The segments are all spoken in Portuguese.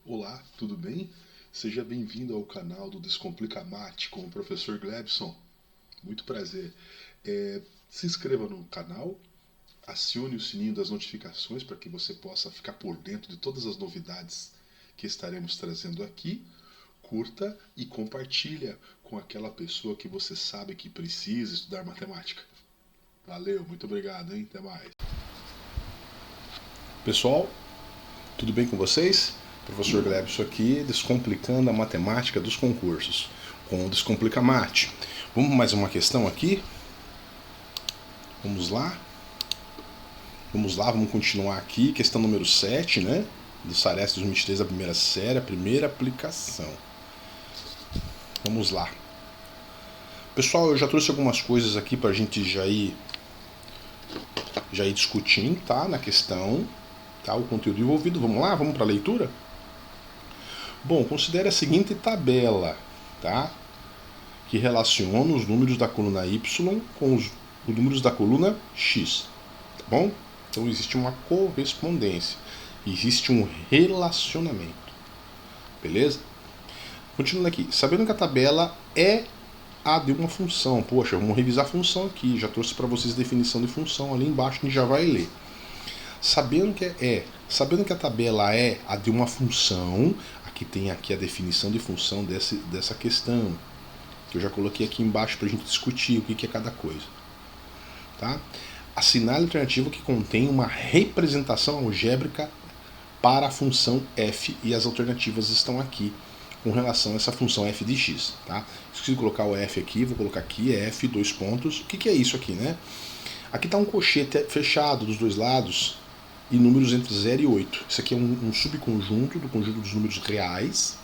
Olá, tudo bem? Seja bem-vindo ao canal do Descomplica Mate com o professor Glebson. Muito prazer. Se inscreva no canal, acione o sininho das notificações para que você possa ficar por dentro de todas as novidades que estaremos trazendo aqui. Curta e compartilha com aquela pessoa que você sabe que precisa estudar matemática. Valeu, muito obrigado, hein? Até mais. Pessoal, tudo bem com vocês? Professor Glebson aqui, descomplicando a matemática dos concursos, com o Descomplica Mate. Vamos mais uma questão aqui? Vamos lá? Vamos continuar aqui, questão número 7, né? Do Saresp 2023, a primeira série, a primeira aplicação. Vamos lá. Pessoal, eu já trouxe algumas coisas aqui pra gente já ir discutindo, tá? Na questão, tá? O conteúdo envolvido. Vamos lá? Vamos para a leitura? Bom, considere a seguinte tabela, tá? Que relaciona os números da coluna Y com os números da coluna X, tá bom? Então existe uma correspondência, existe um relacionamento, beleza? Continuando aqui, sabendo que a tabela é a de uma função, poxa, vamos revisar a função aqui, já trouxe para vocês a definição de função, ali embaixo a gente já vai ler. Sabendo que a tabela é a de uma função, aqui tem aqui a definição de função dessa questão, que eu já coloquei aqui embaixo para a gente discutir o que é cada coisa. Tá? Assinale a alternativa que contém uma representação algébrica para a função f, e as alternativas estão aqui com relação a essa função f de x. Tá? Esqueci de colocar o f aqui, vou colocar aqui f, dois pontos. O que é isso aqui, né? Aqui está um cochete fechado dos dois lados e números entre 0 e 8. Isso aqui é um subconjunto do conjunto dos números reais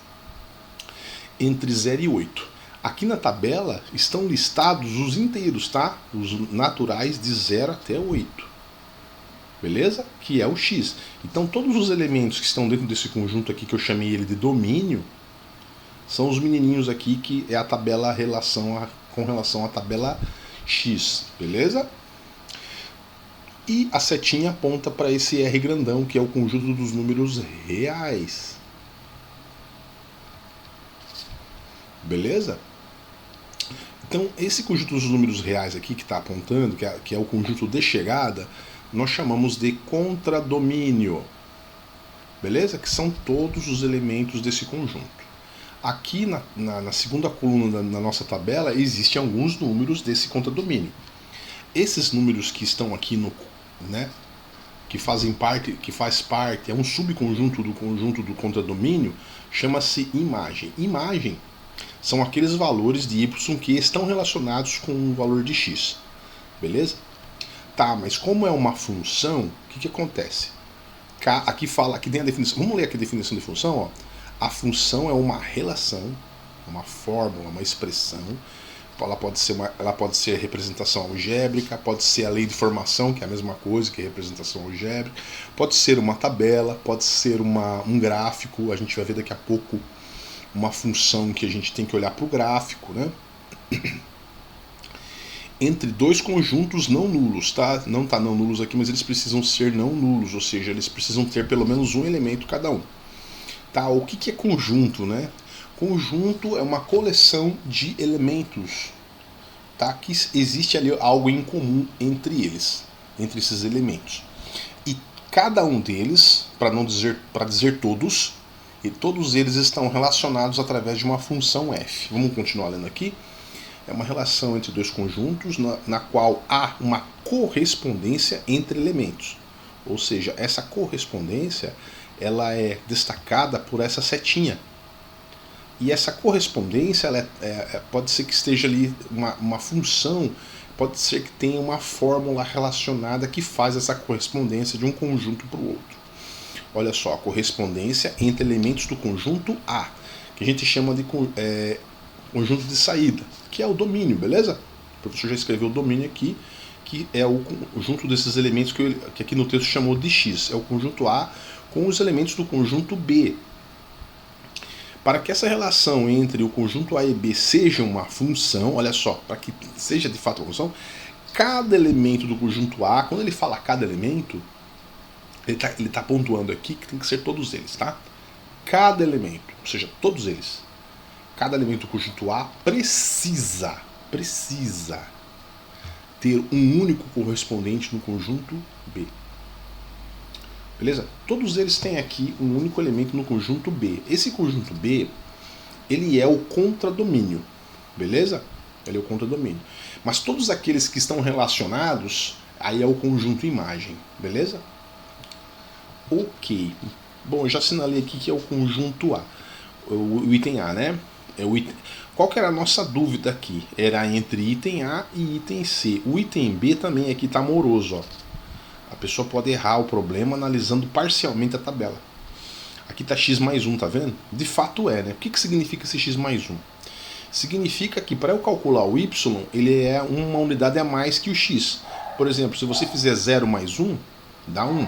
entre 0 e 8. Aqui na tabela estão listados os inteiros, tá? Os naturais de 0 até 8. Beleza? Que é o x. Então todos os elementos que estão dentro desse conjunto aqui, que eu chamei ele de domínio, são os menininhos aqui, que é a tabela com relação à tabela x. Beleza? E a setinha aponta para esse R grandão, que é o conjunto dos números reais. Beleza? Então, esse conjunto dos números reais aqui que está apontando, que é o conjunto de chegada, nós chamamos de contradomínio. Beleza? Que são todos os elementos desse conjunto. Aqui na segunda coluna da nossa tabela, existem alguns números desse contradomínio. Esses números que estão aqui que faz parte, é um subconjunto do conjunto do contradomínio, chama-se imagem. Imagem são aqueles valores de y que estão relacionados com o valor de x. Beleza? Tá, mas como é uma função, o que acontece? Aqui tem a definição. Vamos ler aqui a definição de função, ó. A função é uma relação, uma fórmula, uma expressão. Ela pode ser representação algébrica, pode ser a lei de formação, que é a mesma coisa que a representação algébrica, pode ser uma tabela, pode ser um gráfico. A gente vai ver daqui a pouco uma função que a gente tem que olhar para o gráfico, né? Entre dois conjuntos não nulos, tá? Não tá não nulos aqui, mas eles precisam ser não nulos, ou seja, eles precisam ter pelo menos um elemento cada um. Tá? O que é conjunto, né? Conjunto é uma coleção de elementos, tá? Que existe ali algo em comum entre eles, entre esses elementos. E cada um deles, para dizer todos, e todos eles estão relacionados através de uma função f. Vamos continuar lendo aqui. É uma relação entre dois conjuntos na qual há uma correspondência entre elementos. Ou seja, essa correspondência ela é destacada por essa setinha. E essa correspondência pode ser que esteja ali uma função, pode ser que tenha uma fórmula relacionada que faz essa correspondência de um conjunto para o outro. Olha só, a correspondência entre elementos do conjunto A, que a gente chama de conjunto de saída, que é o domínio, beleza? O professor já escreveu o domínio aqui, que é o conjunto desses elementos que aqui no texto chamou de X. É o conjunto A com os elementos do conjunto B. Para que essa relação entre o conjunto A e B seja uma função, olha só, para que seja de fato uma função, cada elemento do conjunto A, quando ele fala cada elemento, ele tá pontuando aqui que tem que ser todos eles, tá? cada elemento, ou seja, todos eles, cada elemento do conjunto A precisa ter um único correspondente no conjunto B. Beleza? Todos eles têm aqui um único elemento no conjunto B. Esse conjunto B, ele é o contradomínio. Beleza? Ele é o contradomínio. Mas todos aqueles que estão relacionados, aí é o conjunto imagem. Beleza? Ok. Bom, eu já assinalei aqui que é o conjunto A. O item A, né? Qual que era a nossa dúvida aqui? Era entre item A e item C. O item B também aqui está moroso, ó. A pessoa pode errar o problema analisando parcialmente a tabela. Aqui está x mais 1, tá vendo? De fato é, né? O que significa esse x mais 1? Significa que para eu calcular o y, ele é uma unidade a mais que o x. Por exemplo, se você fizer 0 mais 1, dá 1.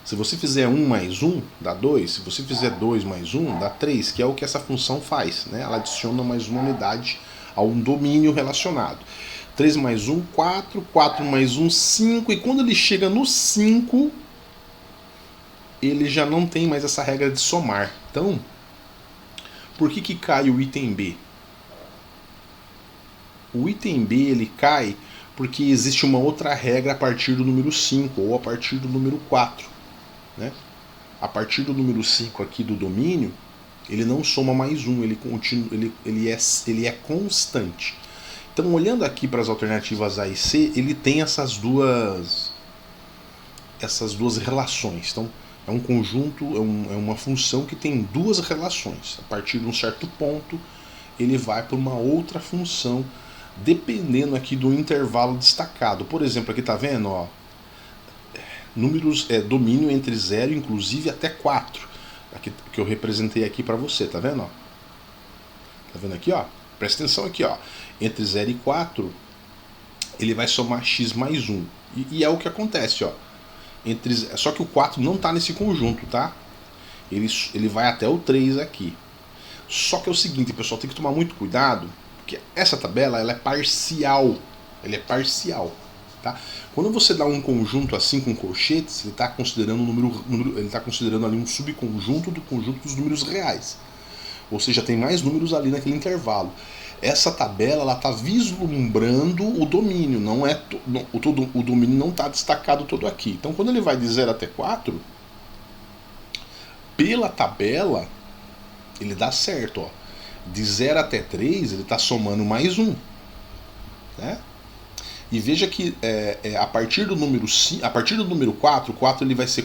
Se você fizer 1 mais 1, dá 2. Se você fizer 2 mais 1, dá 3, que é o que essa função faz, né? Ela adiciona mais uma unidade a um domínio relacionado. 3 mais 1, 4, 4 mais 1, 5, e quando ele chega no 5, ele já não tem mais essa regra de somar. Então, por que cai o item B? O item B ele cai porque existe uma outra regra a partir do número 5 ou a partir do número 4. Né? A partir do número 5 aqui do domínio, ele não soma mais 1, ele é constante. Então, olhando aqui para as alternativas A e C, ele tem essas duas relações. Então, é um conjunto, é uma função que tem duas relações. A partir de um certo ponto, ele vai para uma outra função, dependendo aqui do intervalo destacado. Por exemplo, aqui está vendo? Ó, números, domínio entre 0, inclusive até 4. Aqui, que eu representei aqui para você, tá vendo? Ó? Tá vendo aqui? Ó? Presta atenção aqui, ó. Entre 0 e 4, ele vai somar x mais 1. E é o que acontece, ó. Só que o 4 não está nesse conjunto, tá? Ele vai até o 3 aqui. Só que é o seguinte, pessoal, tem que tomar muito cuidado, porque essa tabela ela é parcial. Ela é parcial, tá? Quando você dá um conjunto assim com colchetes, ele está considerando ele está considerando ali um subconjunto do conjunto dos números reais. Ou seja, tem mais números ali naquele intervalo. Essa tabela ela está vislumbrando o domínio, não é o domínio não está destacado todo aqui. Então, quando ele vai de 0 até 4, pela tabela, ele dá certo. Ó. De 0 até 3, ele está somando mais 1. Né? E veja que a partir do número 5, a partir do número 4, o 4 ele vai ser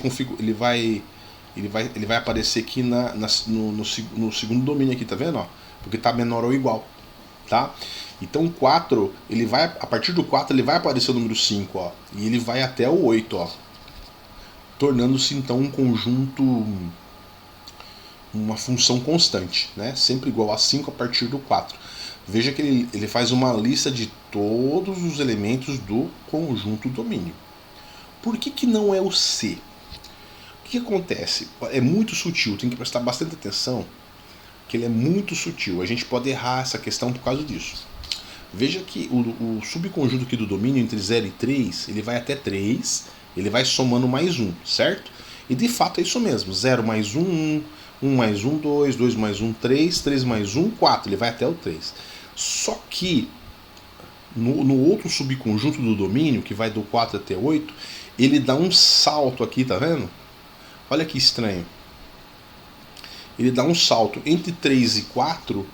ele vai aparecer aqui no segundo domínio aqui, tá vendo? Ó? Porque está menor ou igual. Tá? Então o 4, a partir do 4 ele vai aparecer o número 5, ó, e ele vai até o 8, ó, tornando-se então um conjunto, uma função constante, né? Sempre igual a 5 a partir do 4. Veja que ele faz uma lista de todos os elementos do conjunto domínio. Por que não é o C? O que acontece? É muito sutil, tem que prestar bastante atenção, que ele é muito sutil. A gente pode errar essa questão por causa disso. Veja que o subconjunto aqui do domínio entre 0 e 3, ele vai até 3, ele vai somando mais 1, certo? E de fato é isso mesmo, 0 mais 1, 1, 1 mais 1, 2, 2 mais 1, 3, 3 mais 1, 4, ele vai até o 3. Só que no outro subconjunto do domínio, que vai do 4 até 8, ele dá um salto aqui, tá vendo? Olha que estranho. Ele dá um salto. Entre 3 e 4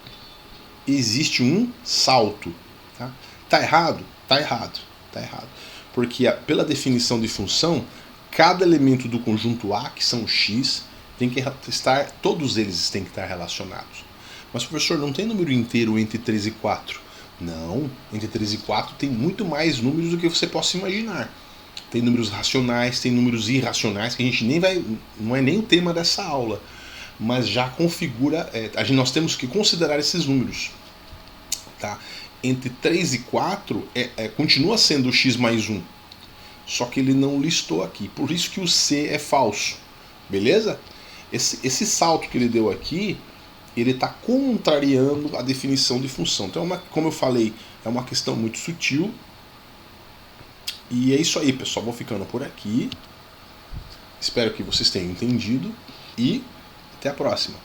existe um salto. Tá errado? Tá errado. Tá errado. Porque pela definição de função, cada elemento do conjunto A, que são x, tem que estar, todos eles têm que estar relacionados. Mas, professor, não tem número inteiro entre 3 e 4? Não. Entre 3 e 4 tem muito mais números do que você possa imaginar. Tem números racionais, tem números irracionais, que a gente nem vai... Não é nem o tema dessa aula. Mas já configura... nós temos que considerar esses números. Tá? Entre 3 e 4 continua sendo o x mais 1. Só que ele não listou aqui. Por isso que o C é falso. Beleza? Esse salto que ele deu aqui, ele está contrariando a definição de função. Então, como eu falei, é uma questão muito sutil. E é isso aí, pessoal. Vou ficando por aqui. Espero que vocês tenham entendido. E até a próxima.